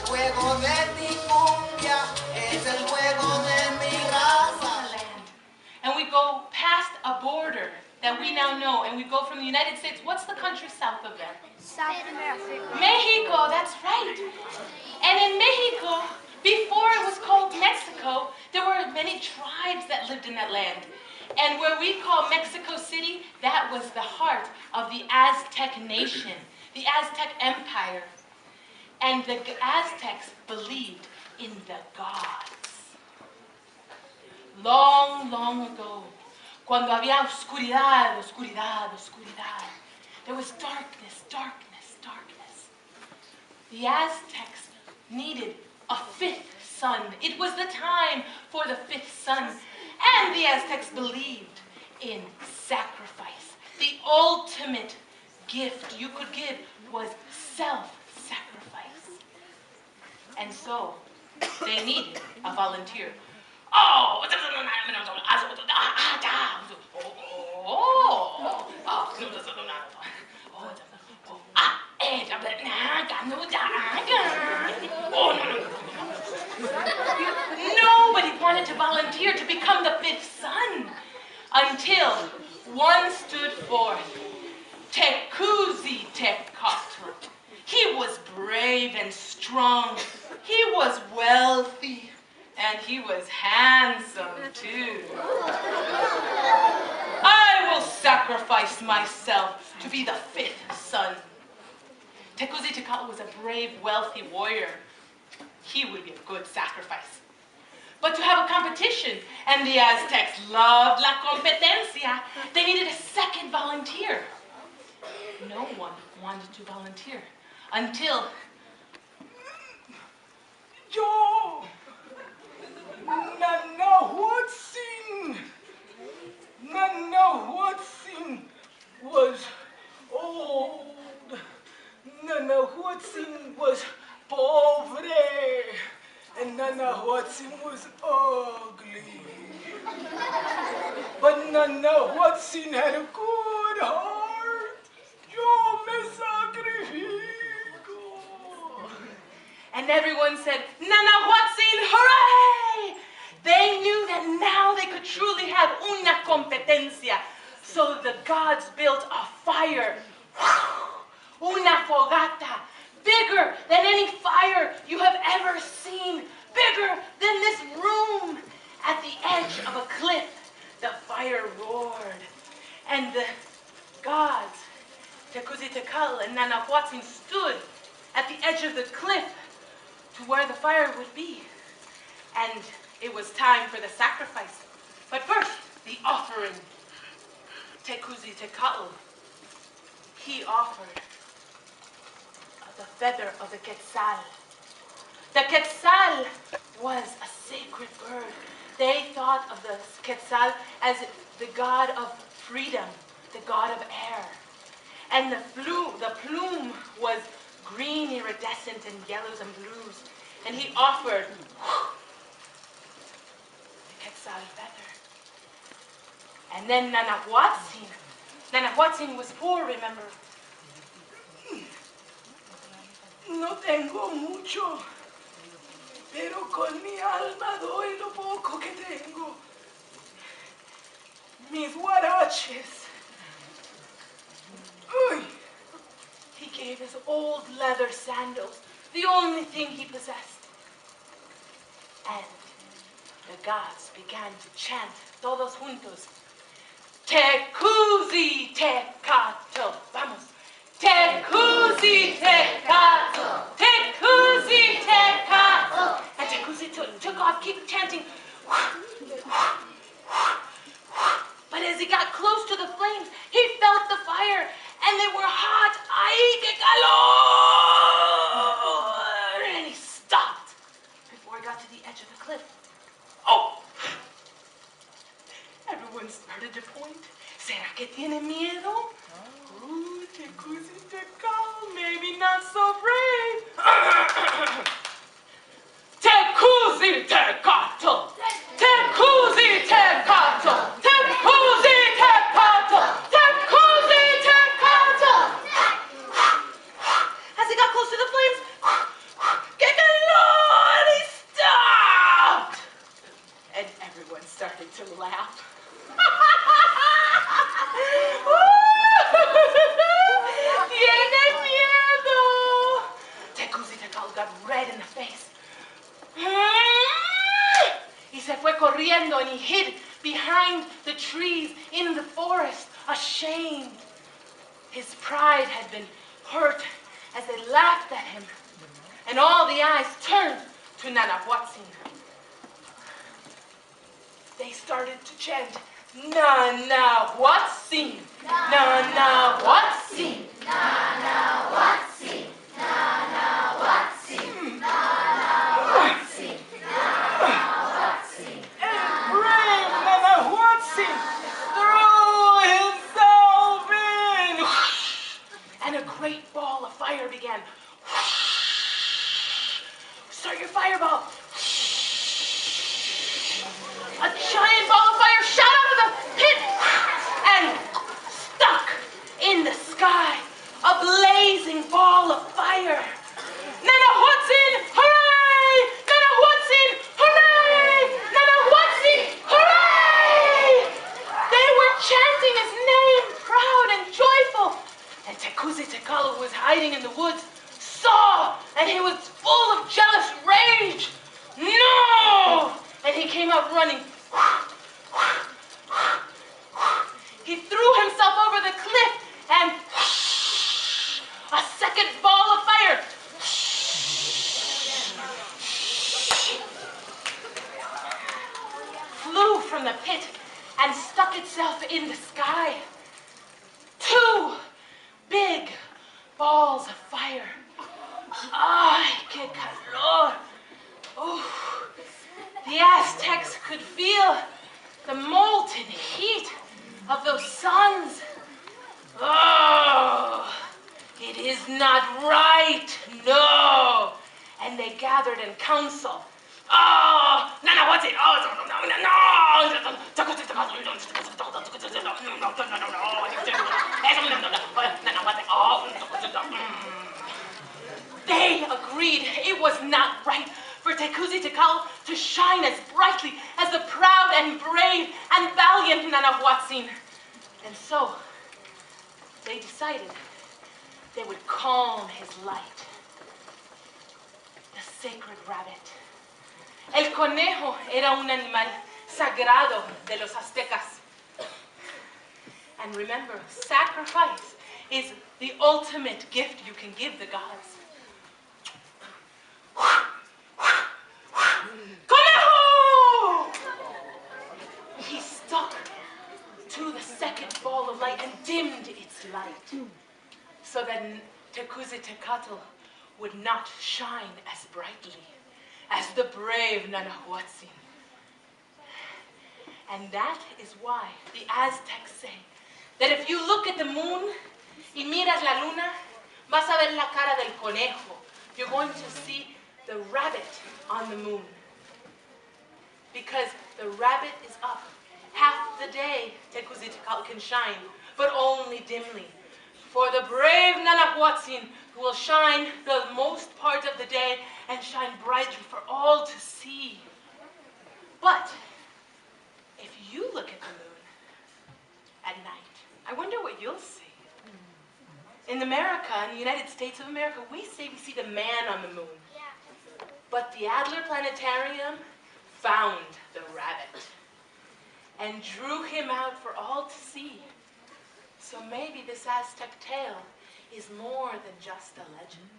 juego de mi cumbia, es el juego de mi raza. And we go past a border that we now know, and we go from the United States. What's the country south of that? South America. Mexico, that's right. And in Mexico, before it was called Mexico, there were many tribes that lived in that land. And where we call Mexico City, that was the heart of the Aztec nation, the Aztec Empire. And the Aztecs believed in the gods. Long, long ago, cuando había oscuridad, oscuridad, oscuridad, there was darkness, darkness, darkness. The Aztecs needed a fifth sun. It was the time for the fifth sun. And the Aztecs believed in sacrifice. The ultimate gift you could give was self-sacrifice. And so, they needed a volunteer. Nobody wanted to volunteer to become the fifth son until one stood forth, Tecuzitecatl. He was brave and strong. He was wealthy. And he was handsome, too. I will sacrifice myself to be the fifth son. Tecuzitecatl was a brave, wealthy warrior. He would be a good sacrifice. But to have a competition, and the Aztecs loved la competencia, they needed a second volunteer. No one wanted to volunteer until Yo! Nanahuatzin was old. Nanahuatzin was pobre. And Nanahuatzin was ugly. But Nanahuatzin had a good heart. Yo me sacrifico. And everyone said, Nanahuatzin, hooray! They knew that now they could truly have una competencia. So the gods built a fire, una fogata, bigger than any fire you have ever seen, bigger than this room. At the edge of a cliff, the fire roared. And the gods, Tecuzitecatl and Nanahuatzin, stood at the edge of the cliff to where the fire would be. And it was time for the sacrifice. But first, the offering. Tecuzitecatl, he offered the feather of the quetzal. The quetzal was a sacred bird. They thought of the quetzal as the god of freedom, the god of air. And the plume was green, iridescent, and yellows and blues. And he offered the quetzal feather. And then Nanahuatzin was poor, remember? No tengo mucho, pero con mi alma doy lo poco que tengo. Mis huaraches. Uy. He gave his old leather sandals, the only thing he possessed. And the gods began to chant, todos juntos, Tecuzitecatl, vamos, Tecuzitecatl, Tecuzitecatl. And Tecuzitecatl took off, keep chanting. But as he got close to the flames, he felt the fire, and they were hot. ¡Ay, qué calor! And he stopped before he got to the edge of the cliff. Oh! Everyone started to point. ¿Será que tiene miedo? Ooh, Tecuzitecatl, maybe not so brave. Tecuzitecatl! Tecuzitecatl! Tecuzitecatl! Tecuzitecatl! As he got close to the flames, ¡qué calor! Tecuzitecatl got red in the face. Y se fue corriendo and he hid behind the trees in the forest, ashamed. His pride had been hurt as they laughed at him, and all the eyes turned to Nanahuatzin. They started to chant, Nanahuatzin, Nanahuatzin, Nanahuatzin, Nanahuatzin, Nanahuatzin, Nanahuatzin. And brave Nanahuatzin threw himself in. And a great ball of fire began. Start your fireball. A giant ball of fire shot out of the pit and stuck in the sky. A blazing ball of fire. Nanahuatzin, hooray! Nanahuatzin, hooray! Nanahuatzin, hooray! They were chanting his name, proud and joyful. And Tecuzitecatl, who was hiding in the woods, saw, and he was full of jealous rage. No! And he came out running. He threw himself over the cliff and a second ball of fire flew from the pit and stuck itself in the sky. 2 big balls of fire. Ay, qué calor. Ooh. The Aztecs could feel the molten heat of those suns. Oh, it is not right, no. And they gathered in council. Oh, Nanahuatzin, oh, They agreed it was not right for Tecuzitecatl to shine as brightly as the proud and brave and valiant Nanahuatzin. And so, they decided they would calm his light. The sacred rabbit. El conejo era un animal sagrado de los aztecas. And remember, sacrifice is the ultimate gift you can give the gods. Conejo! He stuck to the second ball of light and dimmed its light so that Tecuzitecatl would not shine as brightly as the brave Nanahuatzin. And that is why the Aztecs say that if you look at the moon y miras la luna, vas a ver la cara del conejo. You're going to see the rabbit on the moon. Because the rabbit is up half the day, Tecuzitecatl can shine, but only dimly. For the brave Nanahuatzin who will shine the most part of the day and shine brightly for all to see. But if you look at the moon at night, I wonder what you'll see. In America, in the United States of America, we say we see the man on the moon. But the Adler Planetarium found the rabbit and drew him out for all to see. So maybe this Aztec tale is more than just a legend.